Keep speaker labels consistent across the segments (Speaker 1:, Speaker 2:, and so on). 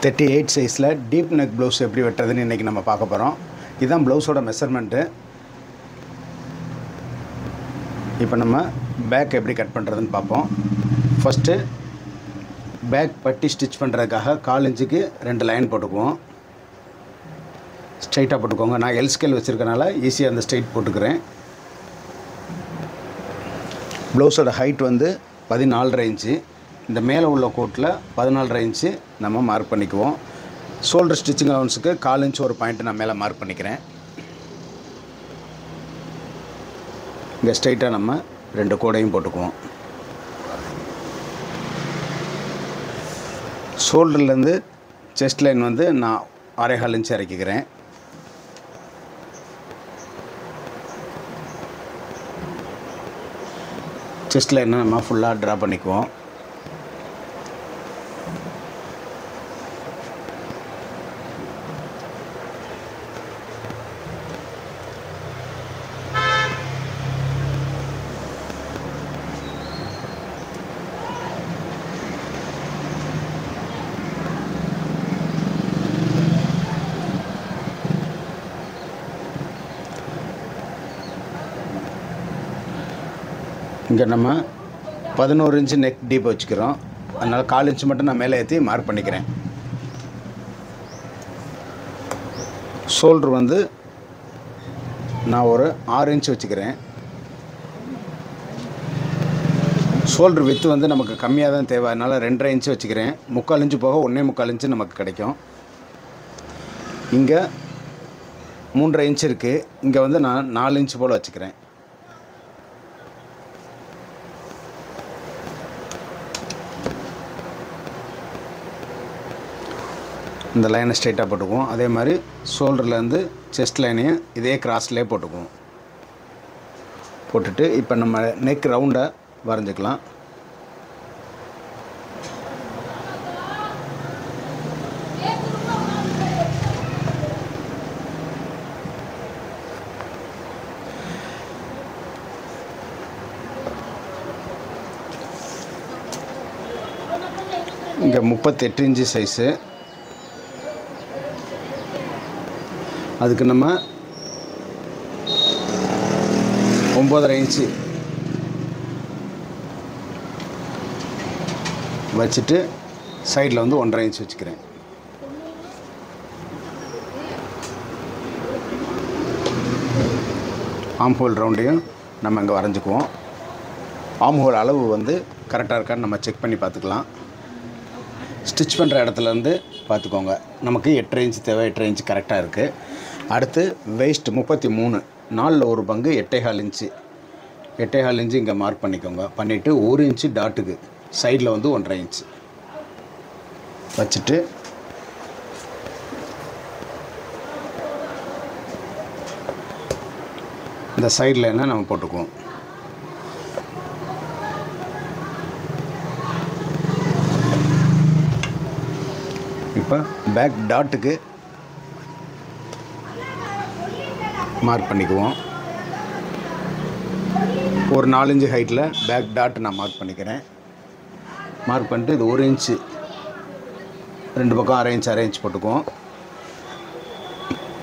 Speaker 1: 38 சைஸில் deep neck blouse எப்படி வெட்டுறதுன்னு இன்றைக்கி நம்ம பார்க்க போகிறோம். இதுதான் ப்ளவுஸோட மெஷர்மெண்ட்டு. இப்போ நம்ம பேக் எப்படி கட் பண்ணுறதுன்னு பார்ப்போம். ஃபஸ்ட்டு பேக் பட்டி ஸ்டிச் பண்ணுறதுக்காக 1/4 இன்ச்சுக்கு 2 லைன் போட்டுக்குவோம். ஸ்ட்ரைட்டாக போட்டுக்கோங்க. நான் எல் ஸ்கேல் வச்சுருக்கனால ஈஸியாக அந்த ஸ்ட்ரைட் போட்டுக்கிறேன். ப்ளவுஸோட ஹைட் வந்து 14.5 இன்ச்சு. இந்த மேலே உள்ள கோட்டில் 14.5 இன்ச்சு நம்ம மார்க் பண்ணிக்குவோம். ஷோல்டர் ஸ்டிச்சிங் அலவன்ஸுக்கு 1/4 இன்ச்சு ஒரு பாயிண்ட் நான் மேலே மார்க் பண்ணிக்கிறேன். இங்கே ஸ்ட்ரைட்டாக நம்ம 2 கோடையும் போட்டுக்குவோம். ஷோல்டர்லேருந்து செஸ்ட் லைன் வந்து நான் 1/4 இன்ச்சு இறக்கிக்கிறேன். செஸ்ட் லைனை நம்ம ஃபுல்லாக ட்ரா பண்ணிக்குவோம். இங்கே நம்ம 11 இன்ச்சு நெக் டீப் வச்சுக்கிறோம். அதனால் 1/4 இன்ச்சு மட்டும் நான் மேலே ஏற்றி மார்க் பண்ணிக்கிறேன். ஷோல்ட்ரு வந்து நான் ஒரு 6 இன்ச்சு வச்சுக்கிறேன். ஷோல்ட்ரு வித்து வந்து நமக்கு கம்மியாக தான் தேவை, அதனால் 2.5 இன்ச்சு வச்சுக்கிறேன். 3/4 இன்ச்சு போக 1.25 இன்ச்சு நமக்கு கிடைக்கும். இங்கே 3.5 இன்ச்சு இருக்குது. இங்கே வந்து நான் 4 இன்ச்சு போல் வச்சுக்கிறேன். இந்த லைனை ஸ்ட்ரைட்டாக போட்டுக்குவோம். அதே மாதிரி ஷோல்டர்லேருந்து செஸ்ட் லைனையும் இதே கிராஸ்லேயே போட்டுக்குவோம். போட்டுட்டு இப்போ நம்ம நெக் ரவுண்டை வரைஞ்சிக்கலாம். இங்கே 38 இன்ச்சு சைஸு. அதுக்கு நம்ம 9.5 இன்ச்சு வச்சுட்டு சைடில் வந்து 1.5 இன்ச்சு வச்சுக்கிறேன். ஆம் ஹோல் ரவுண்டையும் நம்ம இங்கே வரைஞ்சிக்குவோம். ஆம் ஹோல் அளவு வந்து கரெக்டாக இருக்கான்னு நம்ம செக் பண்ணி பார்த்துக்கலாம். ஸ்டிச் பண்ணுற இடத்துலேருந்து பார்த்துக்கோங்க. நமக்கு 8.5 இன்ச்சு தேவை. 8.5 இன்ச்சு கரெக்டாக இருக்குது. அடுத்து வெயிஸ்ட் 33, 4ல் ஒரு பங்கு 8.25 இன்ச்சு. 8.25 இன்ச்சு இங்கே மார்க் பண்ணிக்கோங்க. பண்ணிவிட்டு 1 இன்ச்சு டாட்டுக்கு சைடில் வந்து 1.5 இன்ச்சு வச்சுட்டு இந்த சைடில் என்ன நம்ம போட்டுக்குவோம். இப்போ பேக் டாட்டுக்கு மார்க் பண்ணிக்குவோம். ஒரு 4 இன்ச்சு ஹைட்டில் பேக் டாட் நான் மார்க் பண்ணிக்கிறேன். மார்க் பண்ணிட்டு இது 1 இன்ச்சு 2 பக்கம் 1/2 இன்ச்சு 1/2 இன்ச்சு போட்டுக்குவோம்.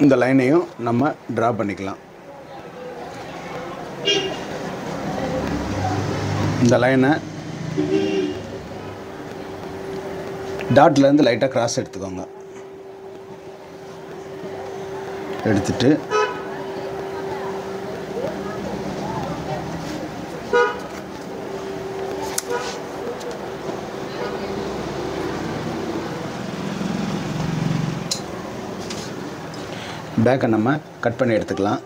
Speaker 1: இந்த லைனையும் நம்ம ட்ரா பண்ணிக்கலாம். இந்த லைனை டாட்லேருந்து லைட்டாக கிராஸ் எடுத்துக்கோங்க. எடுத்துட்டு பேக்கை நம்ம கட் பண்ணி எடுத்துக்கலாம்.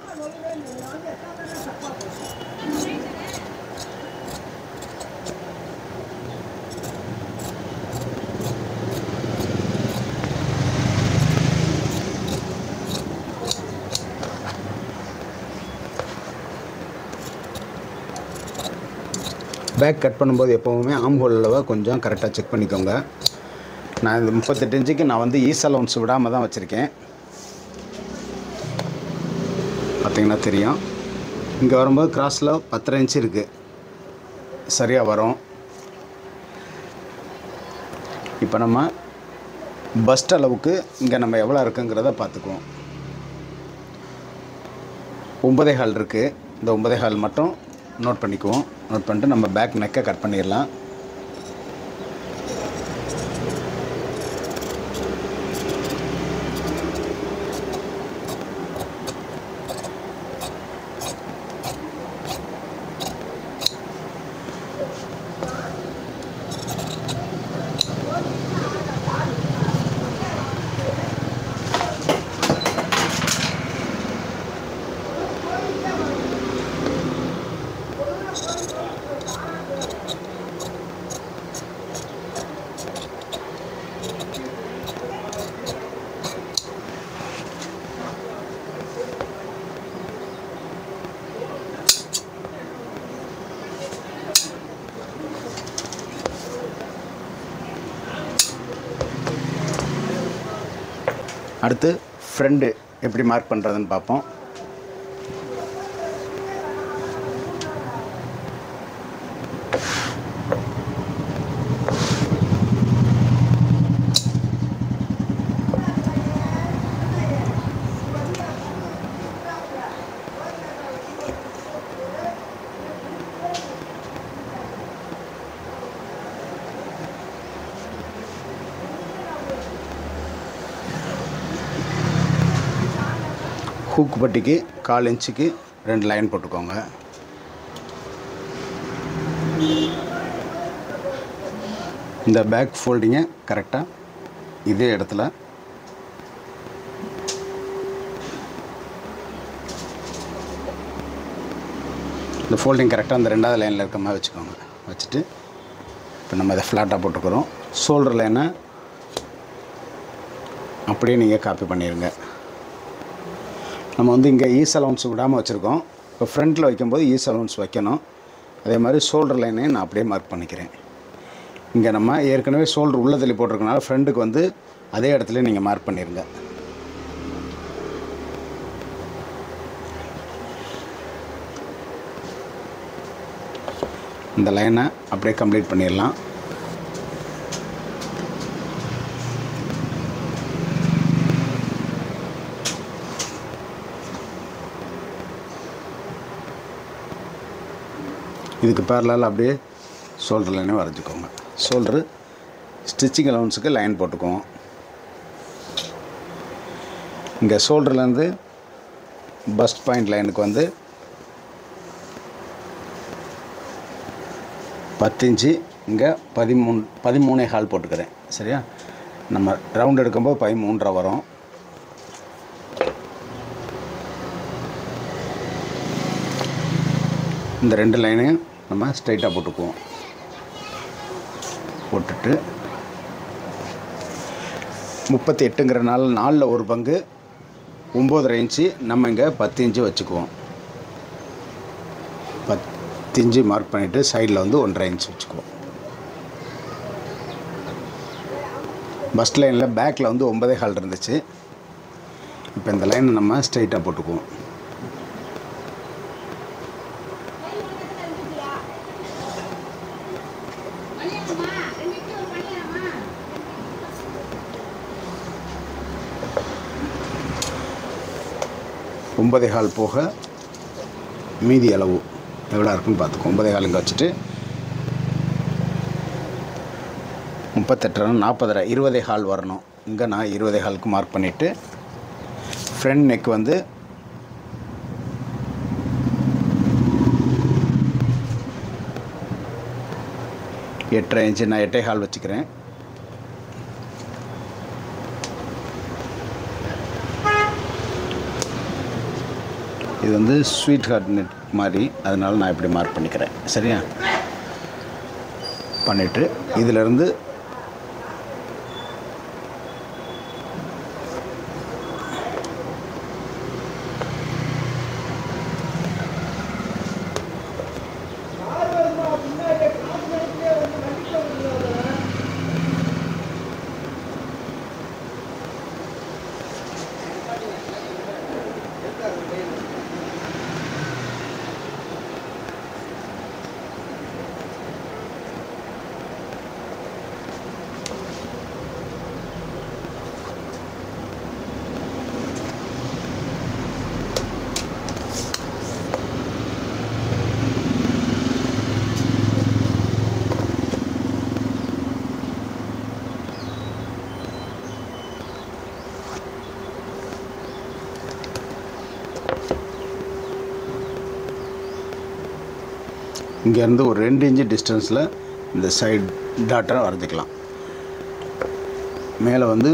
Speaker 1: பேக் கட் பண்ணும்போது எப்போவுமே ஆம் ஹோல் அளவை கொஞ்சம் கரெக்டாக செக் பண்ணிக்கோங்க. நான் இந்த 38 இன்ச்சுக்கு நான் வந்து ஈஸ் அலவன்ஸ் விடாமல் தான் வச்சுருக்கேன். பார்த்திங்கன்னா தெரியும். இங்கே வரும்போது கிராஸில் 10.5 இன்ச்சு இருக்குது, சரியாக வரும். இப்போ நம்ம பஸ்ட் அளவுக்கு இங்கே நம்ம எவ்வளோ இருக்குங்கிறத பார்த்துக்குவோம். 9.25 இருக்குது. இந்த 9.25 மட்டும் நோட் பண்ணிக்குவோம். நோட் பண்ணிட்டு நம்ம பேக் நெக்கை கட் பண்ணிடலாம். அடுத்து ஃப்ரெண்டு எப்படி மார்க் பண்ணுறதுன்னு பார்ப்போம். ஹூக் பட்டிக்கு 1/4 இன்ச்சுக்கு 2 லைன் போட்டுக்கோங்க. இந்த பேக் ஃபோல்டிங்கை கரெக்டாக இதே இடத்துல இந்த ஃபோல்டிங் கரெக்டாக அந்த 2வது லைனில் இருக்க மாதிரி வச்சுக்கோங்க. வச்சுட்டு இப்போ நம்ம இதை ஃப்ளாட்டாக போட்டுக்கிறோம். ஷோல்டர் லைனை அப்படியே நீங்கள் காப்பி பண்ணிடுங்க. நம்ம வந்து இங்கே ஈஸ் அலவுன்ஸ் விடாமல் வச்சுருக்கோம். இப்போ ஃப்ரண்ட்டில் வைக்கும்போது ஈஸ் அலவுன்ஸ் வைக்கணும். அதே மாதிரி ஷோல்டர் லைனையும் நான் அப்படியே மார்க் பண்ணிக்கிறேன். இங்கே நம்ம ஏற்கனவே ஷோல்டர் உள்ள தள்ளி போட்டிருக்கனால ஃப்ரண்ட்டுக்கு வந்து அதே இடத்துல நீங்கள் மார்க் பண்ணிடுங்க. இந்த லைனை அப்படியே கம்ப்ளீட் பண்ணிடலாம். இதுக்கு பேரலால் அப்படியே ஷோல்டர் லைனே வரைஞ்சிக்கோங்க. ஷோல்டரு ஸ்டிச்சிங் அலவுன்ஸுக்கு லைன் போட்டுக்குவோம். இங்கே ஷோல்டர்லேருந்து பஸ்ட் பாயிண்ட் லைனுக்கு வந்து 10 இன்ச்சு, இங்கே 13.25 போட்டுக்கிறேன். சரியா? நம்ம ரவுண்ட் எடுக்கும்போது 13.5 வரும். இந்த 2 லைனையும் நம்ம ஸ்ட்ரைட்டாக போட்டுக்குவோம். போட்டுட்டு 38ங்கிறனால 4ல் 1 பங்கு 9.5 இன்ச்சு, நம்ம இங்கே 10 இன்ச்சு வச்சுக்குவோம். 10 இன்ச்சு மார்க் பண்ணிவிட்டு சைடில் வந்து 1.5 இன்ச்சு வச்சுக்குவோம். பஸ்ட் லைனில் பேக்கில் வந்து 9.25 இருந்துச்சு. இப்போ இந்த லைனை நம்ம ஸ்ட்ரைட்டாக போட்டுக்குவோம். ஒன்பதே கால் போக மீதி அளவு எவ்வளோ இருக்குன்னு பார்த்துக்கோ. 9.25 இங்கே வச்சுட்டு 38 40 20.25 வரணும். இங்கே நான் 20.25க்கு மார்க் பண்ணிவிட்டு ஃப்ரண்ட் நெக் வந்து 8.5 இன்ச்சு, நான் 8.25 வச்சுக்கிறேன். இது வந்து ஸ்வீட் ஹார்ட் நெட் மாதிரி, அதனால் நான் இப்படி மார்க் பண்ணிக்கிறேன். சரியா? பண்ணிவிட்டு இதிலேருந்து இங்கேருந்து ஒரு 2 இன்ச்சு டிஸ்டன்ஸில் இந்த சைடு டாட்டை வரைஞ்சிக்கலாம். மேலே வந்து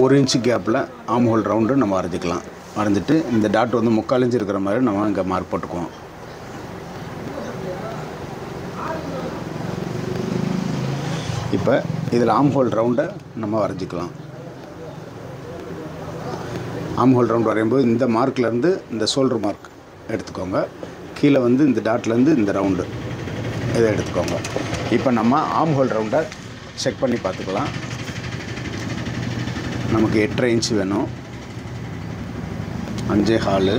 Speaker 1: 1 இன்ச்சு கேப்பில் ஆம் ஹோல் ரவுண்டு நம்ம வரைஞ்சிக்கலாம். வரைஞ்சிட்டு இந்த டாட் வந்து 3/4 இன்ச்சு இருக்கிற மாதிரி நம்ம இங்கே மார்க் போட்டுக்குவோம். இப்போ இதில் ஆம் ஹோல் ரவுண்டை நம்ம வரைஞ்சிக்கலாம். ஆம் ஹோல் ரவுண்ட் வரையும்போது இந்த மார்க்லேருந்து இந்த ஷோல்டர் மார்க் எடுத்துக்கோங்க. கீழே வந்து இந்த டாட்லேருந்து இந்த ரவுண்டு இதை எடுத்துக்கோங்க. இப்போ நம்ம ஆம் ஹோல் ரவுண்டை செக் பண்ணி பார்த்துக்கலாம். நமக்கு 8.5 இன்ச்சு வேணும். 5.25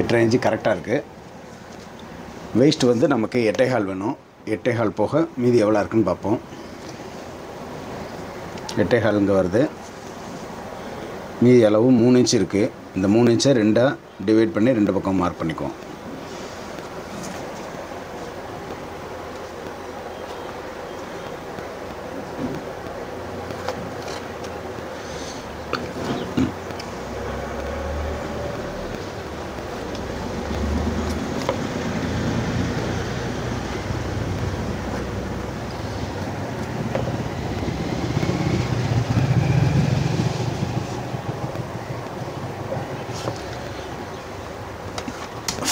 Speaker 1: 8.5 இன்ச்சு கரெக்டாக இருக்குது. வெயிஸ்ட் வந்து நமக்கு 8.25 வேணும். 8.25 போக மீதி எவ்வளோ இருக்குன்னு பார்ப்போம். 8.25 இங்கே வருது. மீதி அளவு 3 இன்ச்சு இருக்குது. இந்த 3 இன்ச்சை 2ஆக டிவைட் பண்ணி 2 பக்கம் மார்க் பண்ணிக்குவோம்.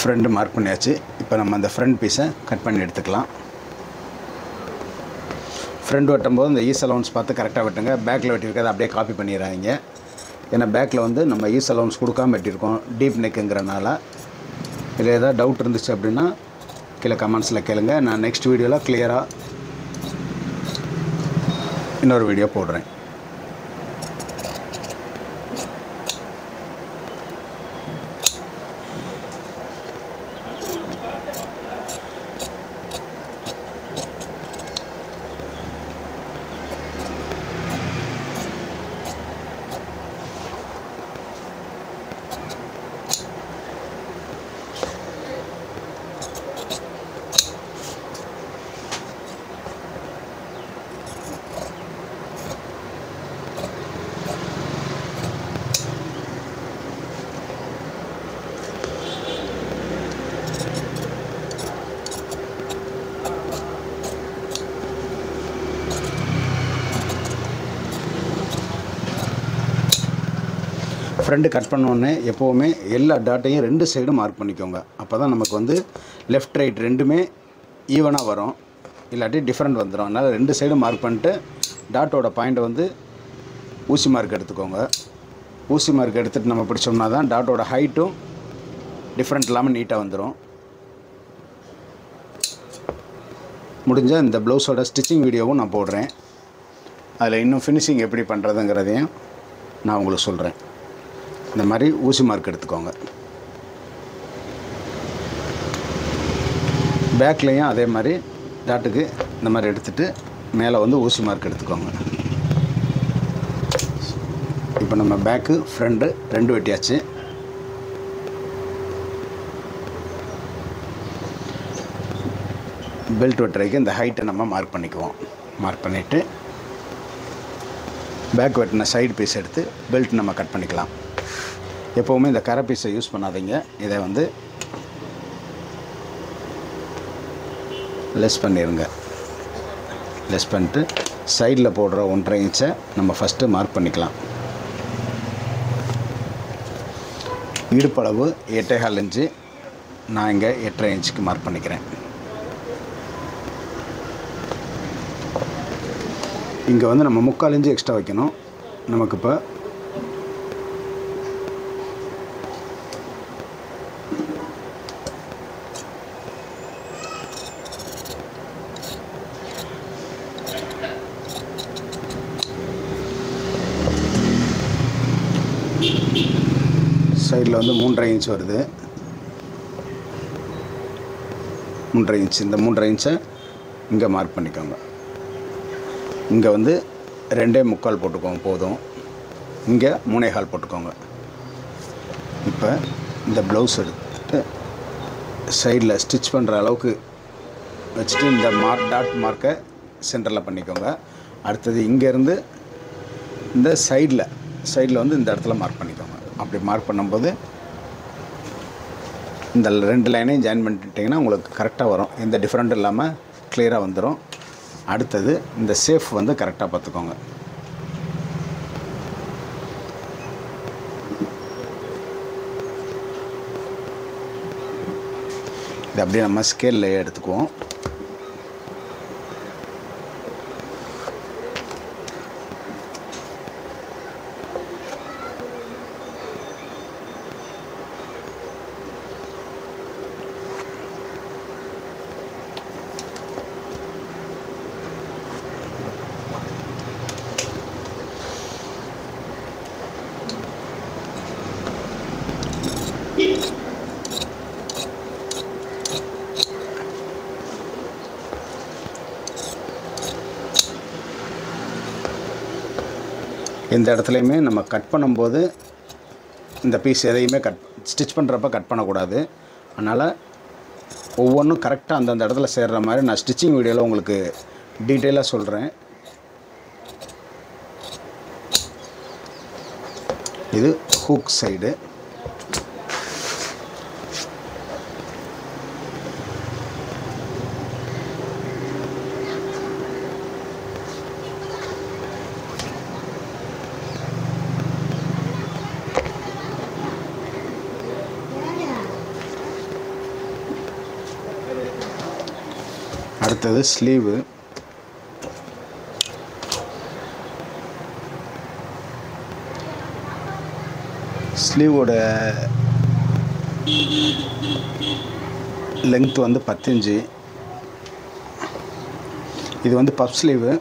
Speaker 1: ஃப்ரண்ட் மார்க் பண்ணியாச்சு. இப்போ நம்ம அந்த ஃப்ரண்ட் பீஸை கட் பண்ணி எடுத்துக்கலாம். ஃப்ரண்ட் வெட்டும்போது இந்த ஈஸ் அலவுன்ஸ் பார்த்து கரெக்டாக வெட்டுங்க. பேக்கில் வெட்டியிருக்காது அப்படியே காப்பி பண்ணிடுறாங்க. ஏன்னா பேக்கில் வந்து நம்ம ஈஸ் அலவுன்ஸ் கொடுக்காம வெட்டியிருக்கோம் டீப் நெக்குங்கிறனால. இதில் ஏதாவது டவுட் இருந்துச்சு அப்படின்னா கீழே கமெண்ட்ஸில் கேளுங்க. நான் நெக்ஸ்ட் வீடியோவில் கிளியராக இன்னொரு வீடியோ போடுறேன். ஃப்ரண்ட் கட் பண்ணோடனே எப்போவுமே எல்லா டாட்டையும் 2 சைடும் மார்க் பண்ணிக்கோங்க. அப்போ தான் நமக்கு வந்து லெஃப்ட் ரைட் ரெண்டுமே ஈவனாக வரும். இல்லாட்டி டிஃப்ரெண்ட் வந்துடும். அதனால் 2 சைடும் மார்க் பண்ணிட்டு டாட்டோட பாயிண்ட்டை வந்து ஊசி மார்க் எடுத்துக்கோங்க. ஊசி மார்க் எடுத்துகிட்டு நம்ம பிடிச்சோம்னா தான் டாட்டோட ஹைட்டும் டிஃப்ரெண்ட் இல்லாமல் நீட்டாக வந்துடும். முடிஞ்ச இந்த ப்ளவுஸோட ஸ்டிச்சிங் வீடியோவும் நான் போடுறேன். அதில் இன்னும் ஃபினிஷிங் எப்படி பண்ணுறதுங்கிறதையும் நான் உங்களுக்கு சொல்கிறேன். இந்த மாதிரி ஊசி மார்க் எடுத்துக்கோங்க. பேக்லேயும் அதே மாதிரி டாட்டுக்கு இந்த மாதிரி எடுத்துகிட்டு மேலே வந்து ஊசி மார்க் எடுத்துக்கோங்க. இப்போ நம்ம பேக்கு ஃப்ரண்ட்டு 2 வெட்டியாச்சு. பெல்ட் வெட்டுறதுக்கு இந்த ஹைட்டை நம்ம மார்க் பண்ணிக்குவோம். மார்க் பண்ணிவிட்டு பேக் வெட்டின சைடு பீஸ் எடுத்து பெல்ட் நம்ம கட் பண்ணிக்கலாம். எப்போவுமே இந்த கரை பீஸை யூஸ் பண்ணாதீங்க. இதை வந்து லெஸ் பண்ணிடுங்க. லெஸ் பண்ணிட்டு சைடில் போடுற 1.5 இன்ச்சை நம்ம ஃபஸ்ட்டு மார்க் பண்ணிக்கலாம். இடுப்பளவு 8.25 இன்ச்சு. நான் இங்கே 8.5 இன்ச்சுக்கு மார்க் பண்ணிக்கிறேன். இங்கே வந்து நம்ம 3/4 இன்ச்சு எக்ஸ்ட்ரா வைக்கணும். நமக்கு இப்போ சைடில் வந்து 3.5 இன்ச் வருது. 3.5 இன்ச். இந்த 3.5 இன்ச்சை இங்கே மார்க் பண்ணிக்கோங்க. இங்கே வந்து 2.25 போட்டுக்கோங்க போதும். இங்கே 3.25 போட்டுக்கோங்க. இப்போ இந்த ப்ளவுஸ் எடுத்துட்டு சைடில் ஸ்டிச் பண்ணுற அளவுக்கு வச்சுட்டு இந்த டாட் மார்க்கை சென்டரில் பண்ணிக்கோங்க. அடுத்தது இங்கேருந்து இந்த சைடில் வந்து இந்த இடத்துல மார்க் பண்ணிக்கோங்க. அப்படி மார்க் பண்ணும்போது இந்த 2 லைனையும் ஜாயின் பண்ணிட்டீங்கன்னா உங்களுக்கு கரெக்டாக வரும், எந்த டிஃப்ரெண்ட்டும் இல்லாமல் கிளியராக வந்துடும். அடுத்தது இந்த சேஃப் வந்து கரெக்டாக பார்த்துக்கோங்க. இது அப்படியே நம்ம ஸ்கேலில் எடுத்துக்குவோம். இந்த இடத்துலையுமே நம்ம கட் பண்ணும்போது இந்த பீஸ் எதையுமே ஸ்டிச் பண்ணுறப்ப கட் பண்ணக்கூடாது. அதனால் ஒவ்வொன்றும் கரெக்டாக அந்தந்த இடத்துல சேர்கிற மாதிரி நான் ஸ்டிச்சிங் வீடியோவில் உங்களுக்கு டீட்டெயிலாக சொல்கிறேன். இது ஹூக் சைடு. அடுத்தது ஸ்லீவு. ஸ்லீவோட லெங்த் வந்து 10 இன்ச்சு. இது வந்து பஃப் ஸ்லீவு.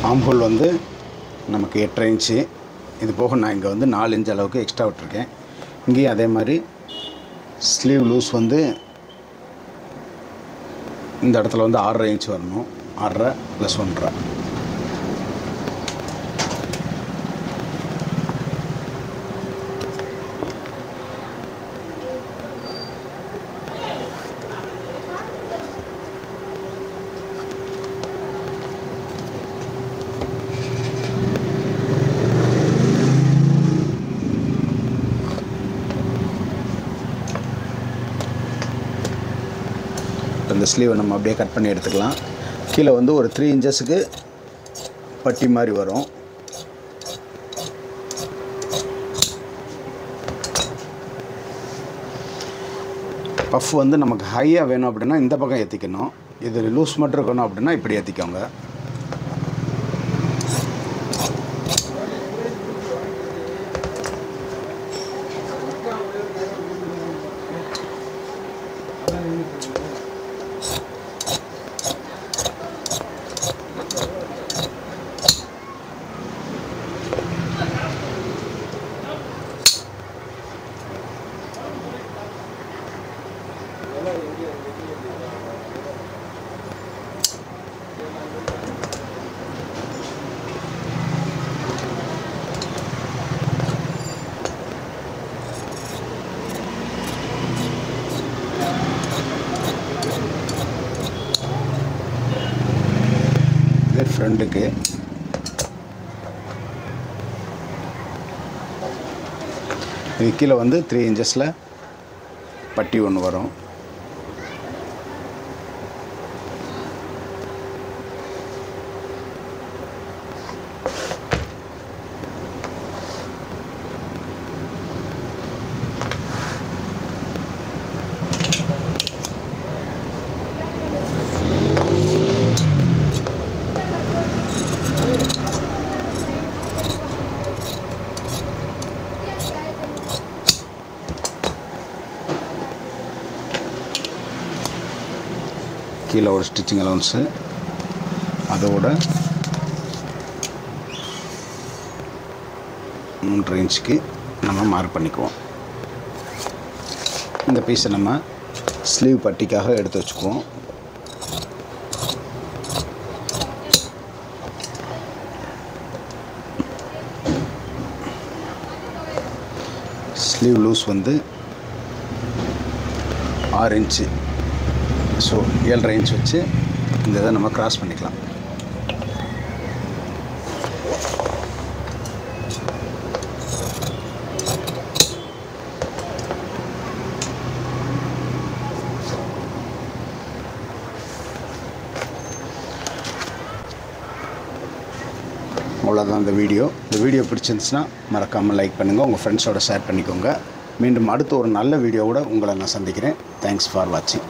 Speaker 1: ஆம்ஹோல் வந்து நமக்கு 8.5 இன்ச்சு. இது போக நான் இங்கே வந்து 4 இன்ச் அளவுக்கு எக்ஸ்ட்ரா விட்டுருக்கேன். இங்கேயும் அதே மாதிரி ஸ்லீவ் லூஸ் வந்து இந்த இடத்துல வந்து 6.5 இன்ச் வரணும். 6.5 + 1.5. இந்த ஸ்லீவை நம்ம அப்படியே கட் பண்ணி எடுத்துக்கலாம். கீழே வந்து ஒரு 3 இன்ச்சஸுக்கு பட்டி மாதிரி வரும். பஃப் வந்து நமக்கு ஹையாக வேணும் அப்படின்னா இந்த பக்கம் ஏற்றிக்கணும். இது லூஸ் மட்டும் இருக்கணும் அப்படின்னா இப்படி ஏற்றிக்கோங்க. ஃப்ரண்ட்டுக்கு இது கீழே வந்து 3 இன்ச்சஸில் பட்டி ஒன்று வரும். கீழே ஒரு ஸ்டிச்சிங் அலவன்ஸு, அதோட 3.5 இன்ச்சுக்கு நம்ம மார்க் பண்ணிக்குவோம். இந்த பீஸை நம்ம ஸ்லீவ் பட்டிக்காக எடுத்து வச்சுக்குவோம். ஸ்லீவ் லூஸ் வந்து 6 இன்ச்சு. ஸோ 7.5 இன்ச் வச்சு இந்த இதை நம்ம கிராஸ் பண்ணிக்கலாம். அவ்வளோதான் இந்த வீடியோ. இந்த வீடியோ பிடிச்சிருந்துச்சுன்னா மறக்காமல் லைக் பண்ணுங்கள், உங்கள் ஃப்ரெண்ட்ஸோடு ஷேர் பண்ணிக்கோங்க. மீண்டும் அடுத்து ஒரு நல்ல வீடியோவோட உங்களை நான் சந்திக்கிறேன். தேங்க்ஸ் ஃபார் வாட்சிங்.